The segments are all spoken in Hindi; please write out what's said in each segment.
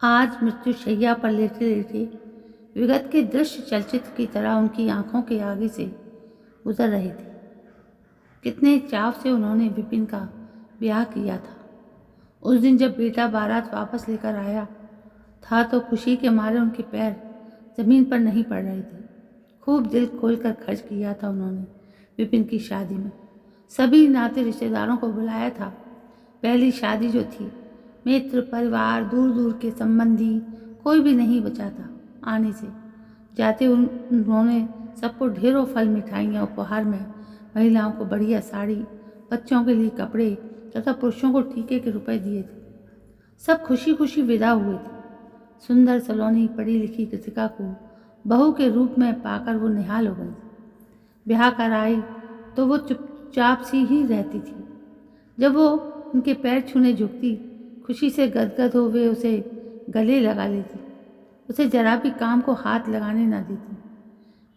आज मृत्युशैया पर लेटे लेटे विगत के दृश्य चलचित्र की तरह उनकी आंखों के आगे से गुजर रहे थे। कितने चाव से उन्होंने विपिन का ब्याह किया था। उस दिन जब बेटा बारात वापस लेकर आया था तो खुशी के मारे उनके पैर जमीन पर नहीं पड़ रहे थे। खूब दिल खोलकर खर्च किया था उन्होंने विपिन की शादी में। सभी नाते रिश्तेदारों को बुलाया था। पहली शादी जो थी, मित्र परिवार दूर दूर के संबंधी कोई भी नहीं बचा था आने से। जाते उन्होंने सबको ढेरों फल मिठाइयाँ उपहार में, महिलाओं को बढ़िया साड़ी, बच्चों के लिए कपड़े तथा पुरुषों को टीके के रुपए दिए थे। सब खुशी खुशी विदा हुए थे। सुंदर सलोनी पढ़ी लिखी कृतिका को बहू के रूप में पाकर वो निहाल हो गई थी। ब्याह कर आई तो वो चुपचाप सी ही रहती थी। जब वो उनके पैर छूने झुकती, खुशी से गदगद हो वे उसे गले लगा लेती, उसे जरा भी काम को हाथ लगाने न देती।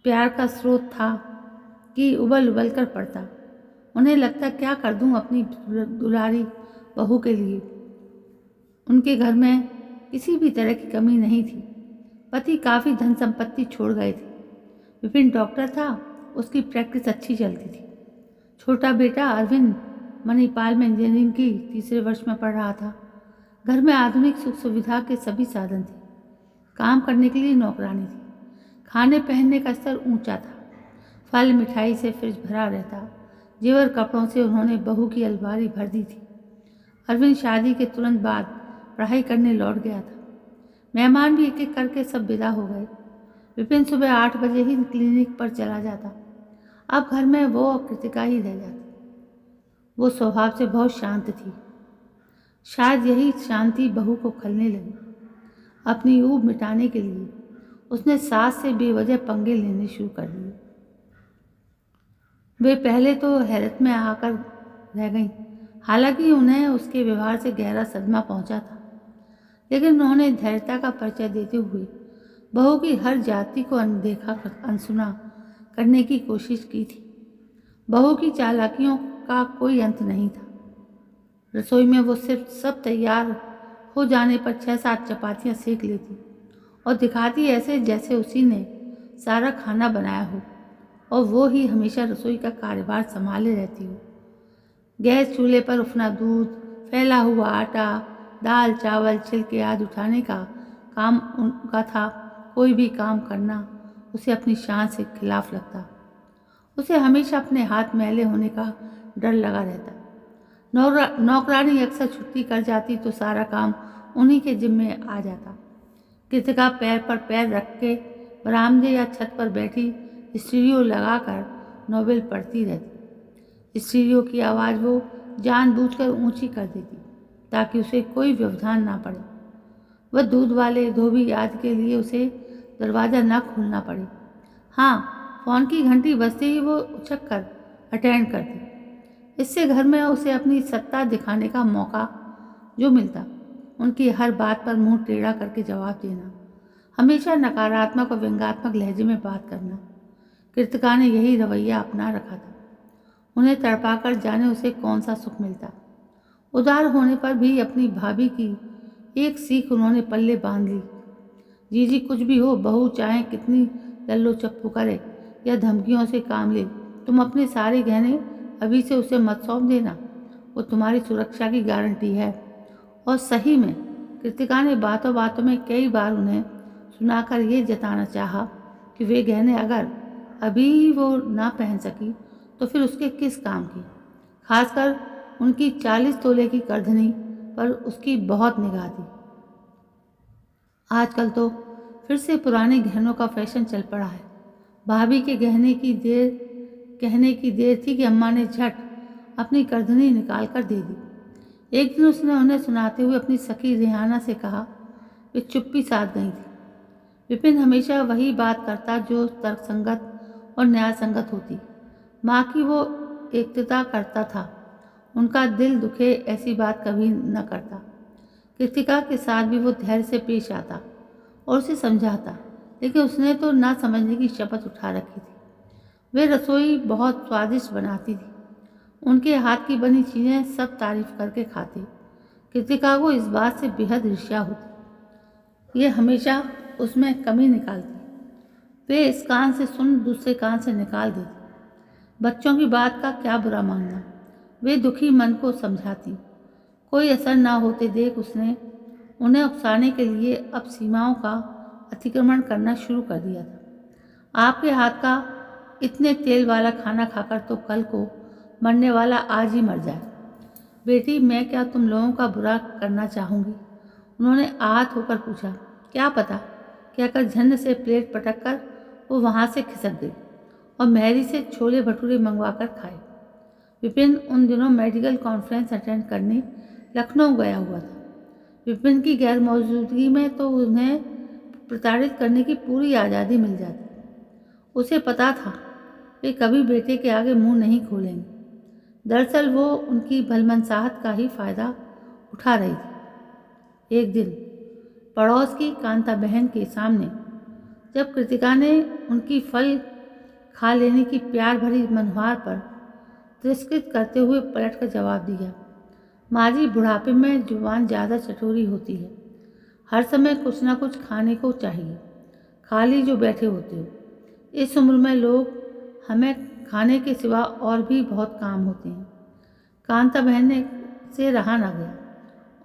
प्यार का स्रोत था कि उबल उबल कर पड़ता। उन्हें लगता क्या कर दूं अपनी दुलारी बहू के लिए। उनके घर में किसी भी तरह की कमी नहीं थी। पति काफ़ी धन संपत्ति छोड़ गए थे। विपिन डॉक्टर था, उसकी प्रैक्टिस अच्छी चलती थी। छोटा बेटा अरविंद मणिपाल में इंजीनियरिंग की तीसरे वर्ष में पढ़ रहा था। घर में आधुनिक सुख सुविधा के सभी साधन थे। काम करने के लिए नौकरानी थी। खाने पहनने का स्तर ऊंचा था। फल मिठाई से फ्रिज भरा रहता। जेवर कपड़ों से उन्होंने बहू की अलमारी भर दी थी। अरविंद शादी के तुरंत बाद पढ़ाई करने लौट गया था। मेहमान भी एक एक करके सब विदा हो गए। विपिन सुबह 8 बजे ही क्लिनिक पर चला जाता। अब घर में वो और कृतिका ही रह जाती। वो स्वभाव से बहुत शांत थी। शायद यही शांति बहू को खलने लगी। अपनी ऊब मिटाने के लिए उसने सास से बेवजह पंगे लेने शुरू कर दिए। वे पहले तो हैरत में आकर रह गईं। हालांकि उन्हें उसके व्यवहार से गहरा सदमा पहुंचा था, लेकिन उन्होंने धैर्यता का परिचय देते हुए बहू की हर जाति को अनदेखा अनसुना करने की कोशिश की थी। बहू की चालाकियों का कोई अंत नहीं था। रसोई में वो सिर्फ सब तैयार हो जाने पर 6-7 चपातियाँ सेक लेती और दिखाती ऐसे जैसे उसी ने सारा खाना बनाया हो और वो ही हमेशा रसोई का कार्यभार संभाले रहती हो। गैस चूल्हे पर उफना दूध, फैला हुआ आटा, दाल चावल छिलके आदि उठाने का काम उनका था। कोई भी काम करना उसे अपनी शान से खिलाफ लगता। उसे हमेशा अपने हाथ मैले होने का डर लगा रहता। नौकरानी अक्सर छुट्टी कर जाती तो सारा काम उन्हीं के जिम्मे आ जाता। कृतिका पैर पर पैर रख के बरामदे या छत पर बैठी स्टीरियो लगाकर नोवेल पढ़ती रहती। स्टीरियो की आवाज़ वो जानबूझकर ऊंची कर देती ताकि उसे कोई व्यवधान ना पड़े। वह दूध वाले धोबी आदि के लिए उसे दरवाज़ा ना खोलना पड़े। हाँ, फ़ोन की घंटी बजते ही वो उछक कर अटेंड करती। इससे घर में उसे अपनी सत्ता दिखाने का मौका जो मिलता, उनकी हर बात पर मुंह टेढ़ा करके जवाब देना, हमेशा नकारात्मक और व्यंग्यात्मक लहजे में बात करना। कृतिका ने यही रवैया अपना रखा था। उन्हें तड़पाकर जाने उसे कौन सा सुख मिलता। उदार होने पर भी अपनी भाभी की एक सीख उन्होंने पल्ले बांध ली। जीजी कुछ भी हो, बहू चाहे कितनी लल्लो चप्पू करे या धमकियों से काम ले, तुम अपने सारे गहने अभी से उसे मत सौंप देना, वो तुम्हारी सुरक्षा की गारंटी है। और सही में कृतिका ने बातों बातों में कई बार उन्हें सुनाकर ये जताना चाहा कि वे गहने अगर अभी वो ना पहन सकी तो फिर उसके किस काम की। खासकर उनकी 40 तोले की करधनी पर उसकी बहुत निगाह थी। आजकल तो फिर से पुराने गहनों का फैशन चल पड़ा है। भाभी के कहने की देर थी कि अम्मा ने झट अपनी करधनी निकाल कर दे दी। एक दिन उसने उन्हें सुनाते हुए अपनी सखी रेहाना से कहा। वे चुप्पी साध गई थी। विपिन हमेशा वही बात करता जो तर्कसंगत और न्याय संगत होती। माँ की वो एकता करता था। उनका दिल दुखे ऐसी बात कभी न करता। कृतिका के साथ भी वो धैर्य से पेश आता और उसे समझाता, लेकिन उसने तो ना समझने की शपथ उठा रखी थी। वे रसोई बहुत स्वादिष्ट बनाती थी। उनके हाथ की बनी चीज़ें सब तारीफ करके खाते। कृतिका को इस बात से बेहद ईर्ष्या होती। ये हमेशा उसमें कमी निकालती। वे इस कान से सुन दूसरे कान से निकाल देती। बच्चों की बात का क्या बुरा मानना। वे दुखी मन को समझाती। कोई असर ना होते देख उसने उन्हें उकसाने के लिए अब सीमाओं का अतिक्रमण करना शुरू कर दिया था। आपके हाथ का इतने तेल वाला खाना खाकर तो कल को मरने वाला आज ही मर जाए। बेटी, मैं क्या तुम लोगों का बुरा करना चाहूँगी? उन्होंने आहत होकर पूछा। क्या पता, कहकर झन्न से प्लेट पटक कर वो वहाँ से खिसक गई और मैरी से छोले भटूरे मंगवा कर खाए। विपिन उन दिनों मेडिकल कॉन्फ्रेंस अटेंड करने लखनऊ गया हुआ था। विपिन की गैर मौजूदगी में तो उन्हें प्रताड़ित करने की पूरी आज़ादी मिल जाती। उसे पता था वे कभी बेटे के आगे मुंह नहीं खोलेंगे। दरअसल वो उनकी भलमनसाहत का ही फायदा उठा रही थी। एक दिन पड़ोस की कांता बहन के सामने जब कृतिका ने उनकी फल खा लेने की प्यार भरी मनोहार पर तिरस्कृत करते हुए पलट कर जवाब दिया। माँ जी, बुढ़ापे में जुबान ज़्यादा चटोरी होती है। हर समय कुछ ना कुछ खाने को चाहिए। खाली जो बैठे होते हो। इस उम्र में लोग हमें खाने के सिवा और भी बहुत काम होते हैं। कांता बहन ने से रहा ना गया।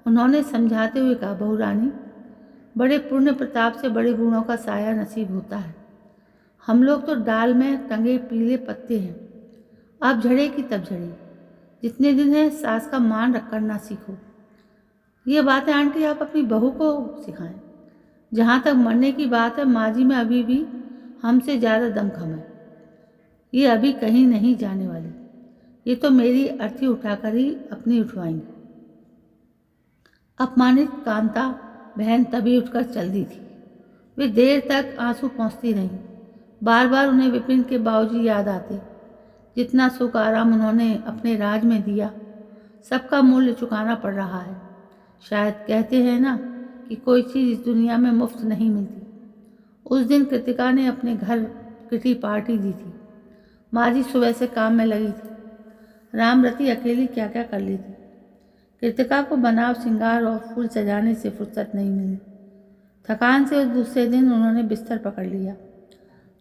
उन्होंने समझाते हुए कहा, बहू रानी, बड़े पुण्य प्रताप से बड़े गुणों का साया नसीब होता है। हम लोग तो डाल में टंगे पीले पत्ते हैं। अब झड़े की तब झड़े। जितने दिन है सास का मान रख कर ना सीखो। ये बातें आंटी आप अपनी बहू को सिखाएं। जहाँ तक मरने की बात है, माँ जी में अभी भी हमसे ज़्यादा दमखम है। ये अभी कहीं नहीं जाने वाली। ये तो मेरी अर्थी उठाकर ही अपनी उठवाएंगी। अपमानित कांता बहन तभी उठकर चल दी थी। वे देर तक आंसू पोंछती रहीं। बार बार उन्हें विपिन के बाबूजी याद आते। जितना सुख आराम उन्होंने अपने राज में दिया, सबका मूल्य चुकाना पड़ रहा है। शायद कहते हैं ना कि कोई चीज़ इस दुनिया में मुफ्त नहीं मिलती। उस दिन कृतिका ने अपने घर किटी पार्टी दी थी। माँ जी सुबह से काम में लगी थी। रामरती अकेली क्या क्या कर लेती। कृतिका को बनाव श्रृंगार और फूल सजाने से फुर्सत नहीं मिली। थकान से उस दूसरे दिन उन्होंने बिस्तर पकड़ लिया।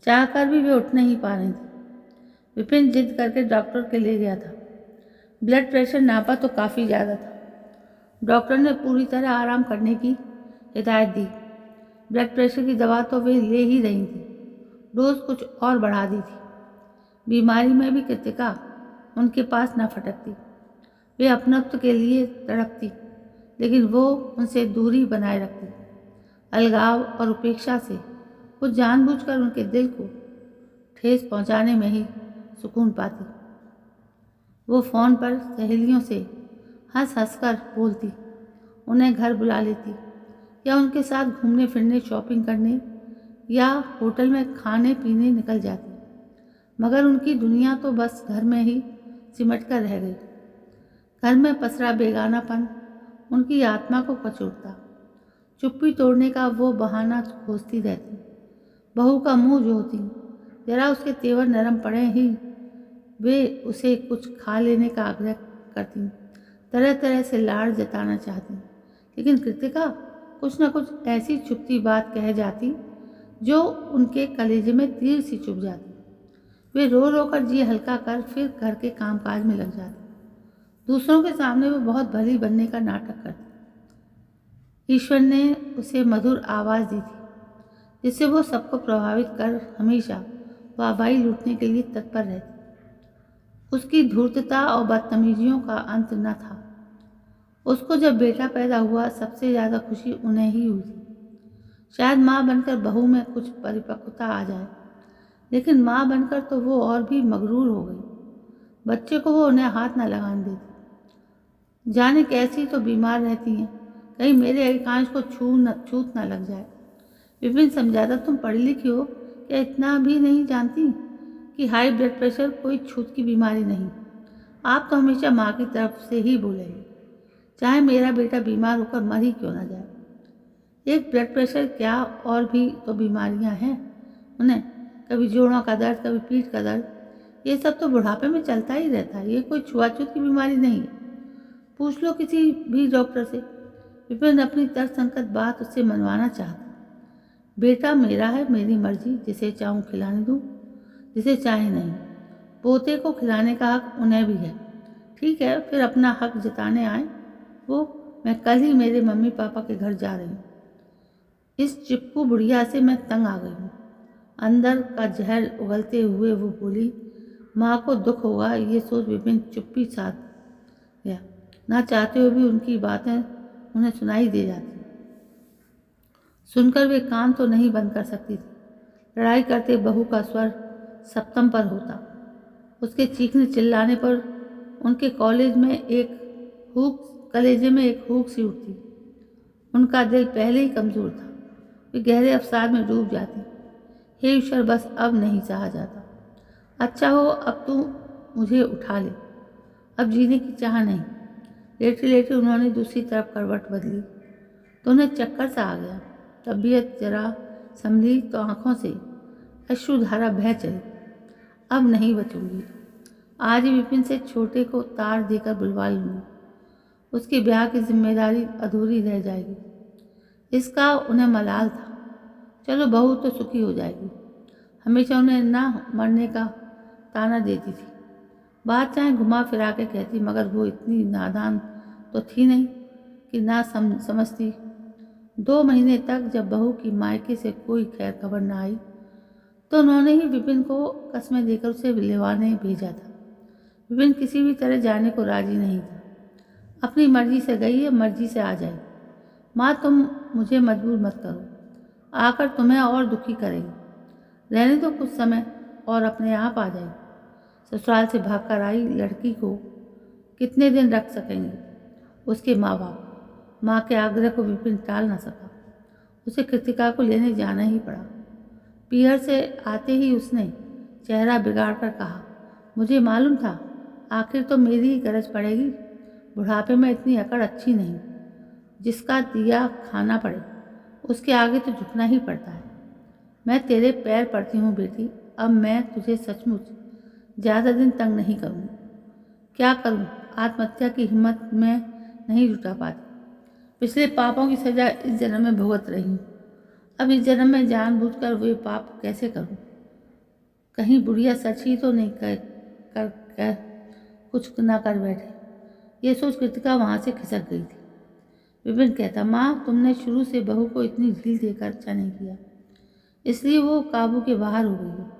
चाह कर भी वे उठ नहीं पा रही थी। विपिन जिद करके डॉक्टर के ले गया था। ब्लड प्रेशर नापा तो काफ़ी ज़्यादा था। डॉक्टर ने पूरी तरह आराम करने की हिदायत दी। ब्लड प्रेशर की दवा तो वे ले ही रही थी, डोज कुछ और बढ़ा दी थी। बीमारी में भी कृतिका उनके पास न फटकती। वे अपनत्व के लिए तड़पती, लेकिन वो उनसे दूरी बनाए रखती। अलगाव और उपेक्षा से वो जानबूझकर उनके दिल को ठेस पहुंचाने में ही सुकून पाती। वो फ़ोन पर सहेलियों से हंस हंस कर बोलती, उन्हें घर बुला लेती या उनके साथ घूमने फिरने, शॉपिंग करने या होटल में खाने पीने निकल जाती। मगर उनकी दुनिया तो बस घर में ही सिमट कर रह गई। घर में पसरा बेगानापन उनकी आत्मा को कचोटता। चुप्पी तोड़ने का वो बहाना खोजती रहती। बहू का मुंह जोहती। जरा उसके तेवर नरम पड़े ही वे उसे कुछ खा लेने का आग्रह करती। तरह तरह से लाड़ जताना चाहती, लेकिन कृतिका कुछ न कुछ ऐसी छुपती बात कह जाती जो उनके कलेजे में तीर सी चुभ जाती। वे रो रो कर जी हल्का कर फिर घर के कामकाज में लग जाती। दूसरों के सामने वो बहुत भली बनने का नाटक करती। ईश्वर ने उसे मधुर आवाज़ दी थी, जिससे वो सबको प्रभावित कर हमेशा वाहवाही लूटने के लिए तत्पर रहती। उसकी धूर्तता और बदतमीजियों का अंत न था। उसको जब बेटा पैदा हुआ, सबसे ज़्यादा खुशी उन्हें ही हुई थी। शायद माँ बनकर बहू में कुछ परिपक्वता आ जाए, लेकिन माँ बनकर तो वो और भी मगरूर हो गई। बच्चे को वो उन्हें हाथ न लगाने देती। जाने कैसी तो बीमार रहती हैं, कहीं मेरे एकांश को छूत न लग जाए। विपिन समझाता, तुम पढ़ी लिखी हो, क्या इतना भी नहीं जानती कि हाई ब्लड प्रेशर कोई छूत की बीमारी नहीं। आप तो हमेशा माँ की तरफ से ही बोलेंगे, चाहे मेरा बेटा बीमार होकर मर ही क्यों ना जाए। एक ब्लड प्रेशर क्या, और भी तो बीमारियाँ हैं उन्हें। कभी जोड़ों का दर्द, कभी पीठ का दर्द, ये सब तो बुढ़ापे में चलता ही रहता है। ये कोई छुआछूत की बीमारी नहीं है। पूछ लो किसी भी डॉक्टर से। विपिन अपनी तर्कसंगत बात उससे मनवाना चाहता। बेटा मेरा है, मेरी मर्जी, जिसे चाहूँ खिलाने दूँ, जिसे चाहे नहीं। पोते को खिलाने का हक उन्हें भी है। ठीक है, फिर अपना हक जताने आए वो। मैं कल ही मेरे मम्मी पापा के घर जा रही हूँ। इस चिपकू बुढ़िया से मैं तंग आ गई हूँ। अंदर का जहर उगलते हुए वो बोली। माँ को दुख होगा ये सोच विपिन चुप्पी साध गया। ना चाहते हुए भी उनकी बातें उन्हें सुनाई दे जाती। सुनकर वे कान तो नहीं बंद कर सकती थी। लड़ाई करते बहू का स्वर सप्तम पर होता। उसके चीखने चिल्लाने पर उनके कलेजे में एक हुक सी उठती। उनका दिल पहले ही कमज़ोर था। वे गहरे अवसाद में डूब जाती। हे ईश्वर, बस अब नहीं सहा जाता। अच्छा हो अब तू मुझे उठा ले, अब जीने की चाह नहीं। लेटे लेटे उन्होंने दूसरी तरफ करवट बदली तो उन्हें चक्कर सा आ गया। तबीयत जरा संभली तो आंखों से अश्रुधारा बह चली। अब नहीं बचूंगी। आज ही विपिन से छोटे को तार देकर बुलवा लूँगी। उसके ब्याह की जिम्मेदारी अधूरी रह जाएगी। इसका उन्हें मलाल था। चलो बहू तो सुखी हो जाएगी। हमेशा उन्हें ना मरने का ताना देती थी। बात चाहे घुमा फिरा के कहती, मगर वो इतनी नादान तो थी नहीं कि ना समझती। 2 महीने तक जब बहू की मायके से कोई खैर खबर ना आई तो उन्होंने ही विपिन को कस्में देकर उसे लिवाने भेजा था। विपिन किसी भी तरह जाने को राजी नहीं था। अपनी मर्जी से गई है, मर्जी से आ जाए। माँ तुम मुझे मजबूर मत करो, आकर तुम्हें और दुखी करेगी। रहने दो कुछ समय और अपने आप आ जाएगी। ससुराल से भागकर आई लड़की को कितने दिन रख सकेंगे उसके माँ बाप। माँ के आग्रह को विपिन टाल न सका। उसे कृतिका को लेने जाना ही पड़ा। पीहर से आते ही उसने चेहरा बिगाड़ कर कहा, मुझे मालूम था आखिर तो मेरी ही गरज पड़ेगी। बुढ़ापे में इतनी अकड़ अच्छी नहीं। जिसका दिया खाना पड़े उसके आगे तो झुकना ही पड़ता है। मैं तेरे पैर पड़ती हूँ बेटी, अब मैं तुझे सचमुच ज़्यादा दिन तंग नहीं करूँगी। क्या करूँ, आत्महत्या की हिम्मत मैं नहीं जुटा पाती। पिछले पापों की सज़ा इस जन्म में भुगत रही हूँ। अब इस जन्म में जानबूझकर वे पाप कैसे करूँ। कहीं बुढ़िया सच ही तो नहीं कर कुछ ना कर बैठे। ये सोच कृतिका वहाँ से खिसक गई थी। विपिन कहता, माँ तुमने शुरू से बहू को इतनी ढील देकर अच्छा नहीं किया, इसलिए वो काबू के बाहर हो गई है।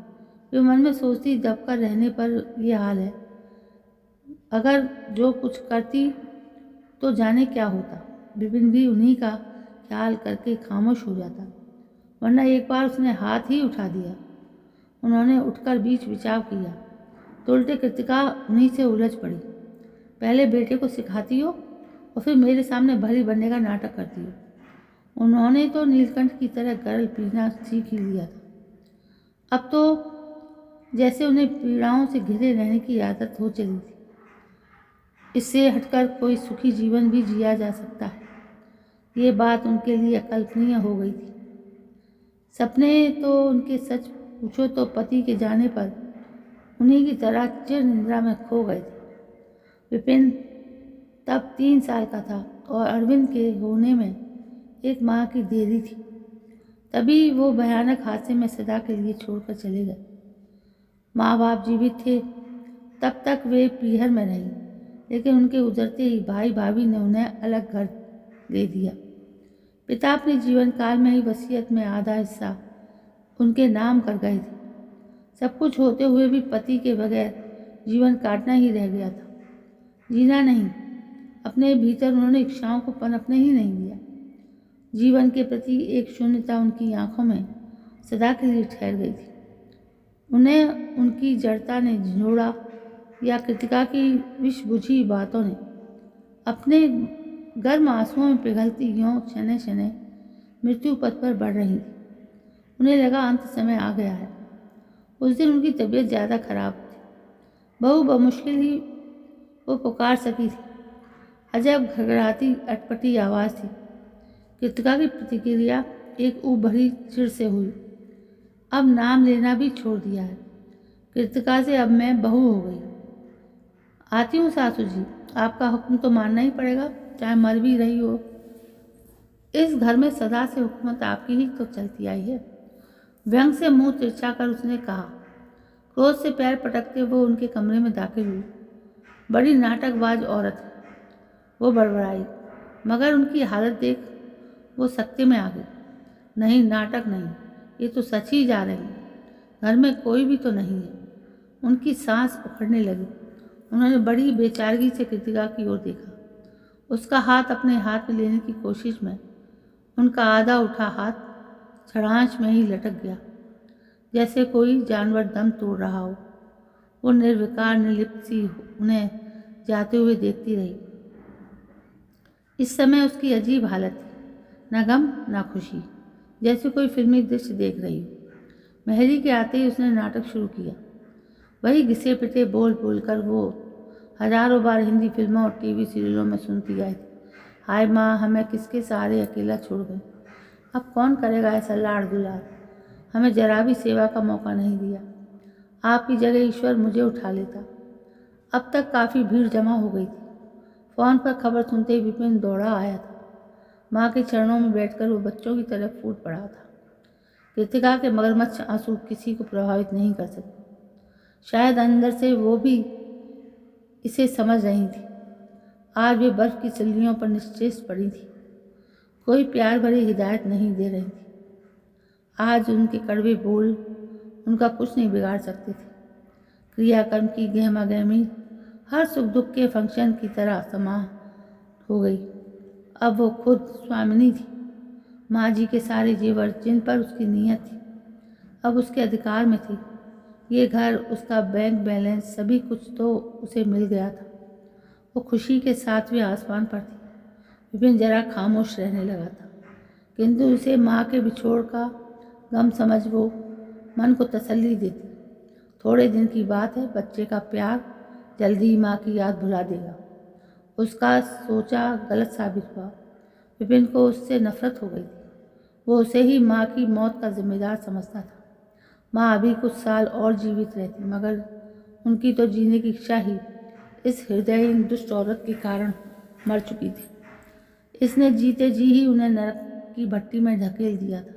वे मन में सोचती, दबकर रहने पर ये हाल है। अगर जो कुछ करती तो जाने क्या होता। विपिन भी उन्हीं का ख्याल करके खामोश हो जाता, वरना एक बार उसने हाथ ही उठा दिया। उन्होंने उठकर बीच बिचाव किया तो उल्टे कृतिका उन्हीं से उलझ पड़ी। पहले बेटे को सिखाती हो और फिर मेरे सामने भली बनने का नाटक करती हो। उन्होंने तो नीलकंठ की तरह गरल पीना सीख ही लिया था। अब तो जैसे उन्हें पीड़ाओं से घिरे रहने की आदत हो चली थी। इससे हटकर कोई सुखी जीवन भी जिया जा सकता है, ये बात उनके लिए अकल्पनीय हो गई थी। सपने तो उनके सच पूछो तो पति के जाने पर उन्हीं की तरह चिर निद्रा में खो गए थे। विपिन तब 3 साल का था और अरविंद के होने में 1 माह की देरी थी। तभी वो भयानक हादसे में सदा के लिए छोड़कर चले गए। माँ बाप जीवित थे तब तक वे पीहर में रही, लेकिन उनके गुजरते ही भाई भाभी ने उन्हें अलग घर दे दिया। पिता अपने जीवन काल में ही वसीयत में आधा हिस्सा उनके नाम कर गए थे। सब कुछ होते हुए भी पति के बगैर जीवन काटना ही रह गया था, जीना नहीं। अपने भीतर उन्होंने इच्छाओं को पनपने ही नहीं दिया। जीवन के प्रति एक शून्यता उनकी आंखों में सदा के लिए ठहर गई थी। उन्हें उनकी जड़ता ने झिझोड़ा या कृतिका की विष बुझी बातों ने अपने गर्म आंसुओं में पिघलती यों क्षणे क्षणे मृत्यु पथ पर बढ़ रही थी। उन्हें लगा अंत समय आ गया है। उस दिन उनकी तबीयत ज़्यादा खराब थी। बहू बमुश्किल ही वो पुकार सकी थी। अजब घरघराती अटपटी आवाज़ थी। कृतिका की प्रतिक्रिया एक ऊब भरी चिढ़ से हुई। अब नाम लेना भी छोड़ दिया है। कृतिका से अब मैं बहू हो गई। आती हूँ सासू जी, आपका हुक्म तो मानना ही पड़ेगा, चाहे मर भी रही हो इस घर में सदा से हुकूमत आपकी ही तो चलती आई है। व्यंग से मुंह तिरछा कर उसने कहा। क्रोध से पैर पटकते वो उनके कमरे में दाखिल हुई। बड़ी नाटकबाज औरत है, वो बड़बड़ाई, मगर उनकी हालत देख वो सख्ते में आ गई। नहीं, नाटक नहीं, ये तो सच ही जा रही है। घर में कोई भी तो नहीं है। उनकी सांस उखड़ने लगी। उन्होंने बड़ी बेचारगी से कृतिका की ओर देखा। उसका हाथ अपने हाथ में लेने की कोशिश में उनका आधा उठा हाथ छड़ांच में ही लटक गया, जैसे कोई जानवर दम तोड़ रहा हो। वो निर्विकार निर्लिप्त सी उन्हें जाते हुए देखती रही। इस समय उसकी अजीब हालत थी, न गम न खुशी, जैसे कोई फिल्मी दृश्य देख रही हो। मेहरी के आते ही उसने नाटक शुरू किया। वही घिसे पिटे बोल बोलकर वो हजारों बार हिंदी फिल्मों और टीवी सीरियलों में सुनती आई थी। हाय माँ, हमें किसके सहारे अकेला छोड़ गए। अब कौन करेगा ऐसा लाड़ दुलार। हमें जरा भी सेवा का मौका नहीं दिया। आपकी जगह ईश्वर मुझे उठा लेता। अब तक काफ़ी भीड़ जमा हो गई थी। फ़ोन पर खबर सुनते ही विपिन दौड़ा आया था। माँ के चरणों में बैठकर वो बच्चों की तरह फूट पड़ा था। कृतिका के मगरमच्छ आंसू किसी को प्रभावित नहीं कर सकते। शायद अंदर से वो भी इसे समझ रही थी। आज वे बर्फ की सिल्लियों पर निश्चेष पड़ी थी। कोई प्यार भरी हिदायत नहीं दे रही थी। आज उनके कड़वे बोल उनका कुछ नहीं बिगाड़ सकते थे। क्रियाकर्म की गहमा गहमी हर सुख दुख के फंक्शन की तरह समाह हो गई। अब वो खुद स्वामिनी थी। माँ जी के सारे जेवर जिन पर उसकी नीयत थी अब उसके अधिकार में थी। ये घर, उसका बैंक बैलेंस, सभी कुछ तो उसे मिल गया था। वो खुशी के 7वें आसमान पर थी। विपिन जरा खामोश रहने लगा था, किंतु उसे माँ के बिछोड़ का गम समझ वो मन को तसल्ली देती। थोड़े दिन की बात है, बच्चे का प्यार जल्दी ही माँ की याद भुला देगा। उसका सोचा गलत साबित हुआ। विपिन को उससे नफरत हो गई थी। वो उसे ही माँ की मौत का जिम्मेदार समझता था। माँ अभी कुछ साल और जीवित रहती, मगर उनकी तो जीने की इच्छा ही इस हृदयहीन दुष्ट औरत के कारण मर चुकी थी। इसने जीते जी ही उन्हें नरक की भट्टी में ढकेल दिया था।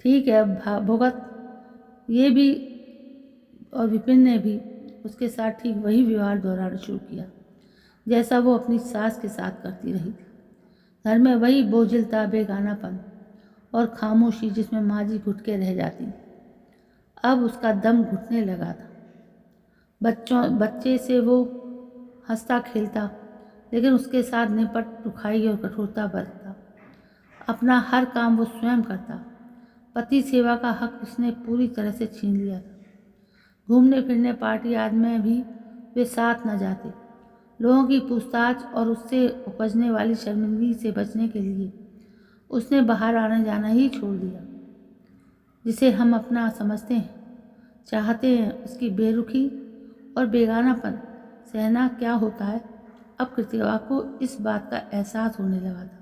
ठीक है, अब भुगत। ये भी और विपिन ने भी उसके साथ ठीक वही व्यवहार दोहराना शुरू किया जैसा वो अपनी सास के साथ करती रही थी। घर में वही बोझिलता, बेगानापन और खामोशी जिसमें माँ जी घुट के रह जाती। अब उसका दम घुटने लगा था। बच्चे से वो हंसता खेलता, लेकिन उसके साथ निपट रुखाई और कठोरता बरतता। अपना हर काम वो स्वयं करता। पति सेवा का हक उसने पूरी तरह से छीन लिया था। घूमने फिरने पार्टी आदि में भी वे साथ न जाते। लोगों की पूछताछ और उससे उपजने वाली शर्मिंदगी से बचने के लिए उसने बाहर आना जाना ही छोड़ दिया। जिसे हम अपना समझते हैं, चाहते हैं, उसकी बेरुखी और बेगानापन सहना क्या होता है, अब कृतिका को इस बात का एहसास होने लगा था।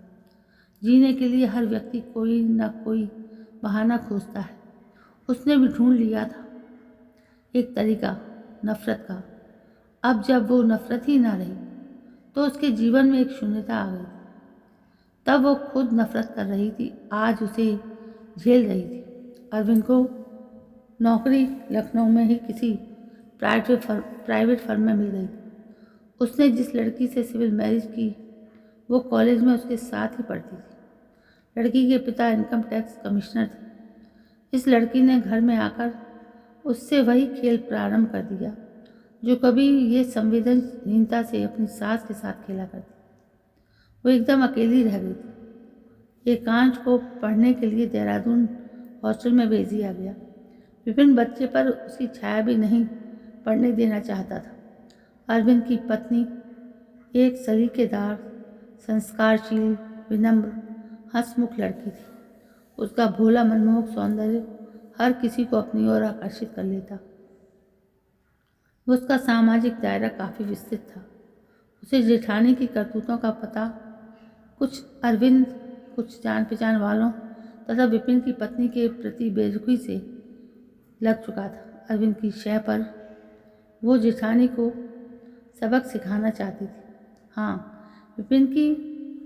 जीने के लिए हर व्यक्ति कोई न कोई बहाना खोजता है। उसने भी ढूंढ लिया था एक तरीका, नफरत का। अब जब वो नफरत ही ना रही तो उसके जीवन में एक शून्यता आ गई। तब वो खुद नफरत कर रही थी, आज उसे झेल रही थी। अरविंद को नौकरी लखनऊ में ही किसी प्राइवेट फर्म में मिल गई। उसने जिस लड़की से सिविल मैरिज की वो कॉलेज में उसके साथ ही पढ़ती थी। लड़की के पिता इनकम टैक्स कमिश्नर थे। इस लड़की ने घर में आकर उससे वही खेल प्रारंभ कर दिया जो कभी ये संवेदनहीनता से अपनी सास के साथ खेला करती। वो एकदम अकेली रह गई थी। एकांश को पढ़ने के लिए देहरादून हॉस्टल में भेज दिया गया। विपिन बच्चे पर उसकी छाया भी नहीं पड़ने देना चाहता था। अरविंद की पत्नी एक सलीकेदार, संस्कारशील, विनम्र, हंसमुख लड़की थी। उसका भोला मनमोहक सौंदर्य हर किसी को अपनी ओर आकर्षित कर लेता। उसका सामाजिक दायरा काफ़ी विस्तृत था। उसे जेठानी की करतूतों का पता कुछ अरविंद, कुछ जान पहचान वालों तथा विपिन की पत्नी के प्रति बेरुखी से लग चुका था। अरविंद की शय पर वो जेठानी को सबक सिखाना चाहती थी। हाँ, विपिन की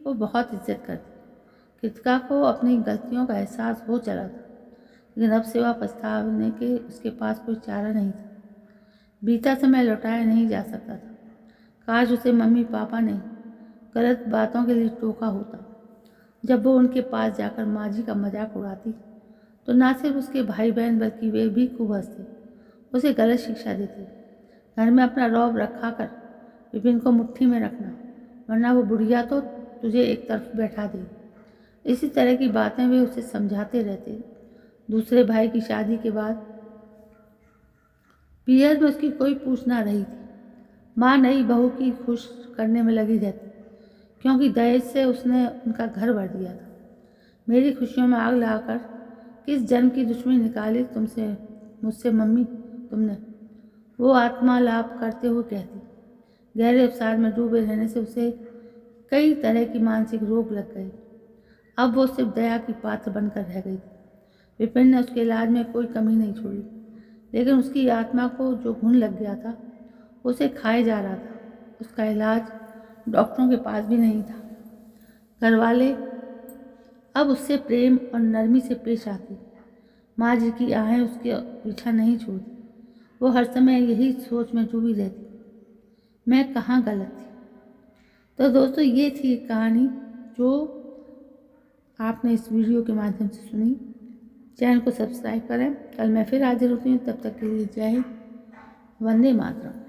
वो बहुत इज्जत करती, कृतिका को अपनी गलतियों का एहसास हो चला था, लेकिन अब सिवा पछताने के उसके पास कोई चारा नहीं था। बीता समय लौटाया नहीं जा सकता था। काश उसे मम्मी पापा ने गलत बातों के लिए टोका होता। जब वो उनके पास जाकर माँ जी का मजाक उड़ाती तो ना सिर्फ उसके भाई बहन बल्कि वे भी खूब हंसते, उसे गलत शिक्षा देते। घर में अपना रौब रखा कर विपिन को मुट्ठी में रखना, वरना वो बुढ़िया तो तुझे एक तरफ बैठा देगी। इसी तरह की बातें वे उसे समझाते रहते। दूसरे भाई की शादी के बाद पीहर में उसकी कोई पूछ ना रही थी। माँ नई बहू की खुश करने में लगी रहती, क्योंकि दहेज से उसने उनका घर भर दिया था। मेरी खुशियों में आग लगाकर किस जन्म की दुश्मनी निकाली तुमसे मुझसे मम्मी तुमने, वो आत्मा लाप करते हुए कहती। गहरे अवसाद में डूबे रहने से उसे कई तरह की मानसिक रोग लग गई। अब वो सिर्फ दया की पात्र बनकर रह गई थी। विपिन ने उसके इलाज में कोई कमी नहीं छोड़ी, लेकिन उसकी आत्मा को जो घुन लग गया था उसे खाए जा रहा था। उसका इलाज डॉक्टरों के पास भी नहीं था। घरवाले अब उससे प्रेम और नरमी से पेश आते। माँ जी की आहें उसके पीछा नहीं छोड़ती। वो हर समय यही सोच में डूबी रहती, मैं कहाँ गलत थी। तो दोस्तों, ये थी एक कहानी जो आपने इस वीडियो के माध्यम से सुनी। चैनल को सब्सक्राइब करें। कल मैं फिर हाजिर होती हूँ, तब तक के लिए जय हिंद, वंदे मातरम।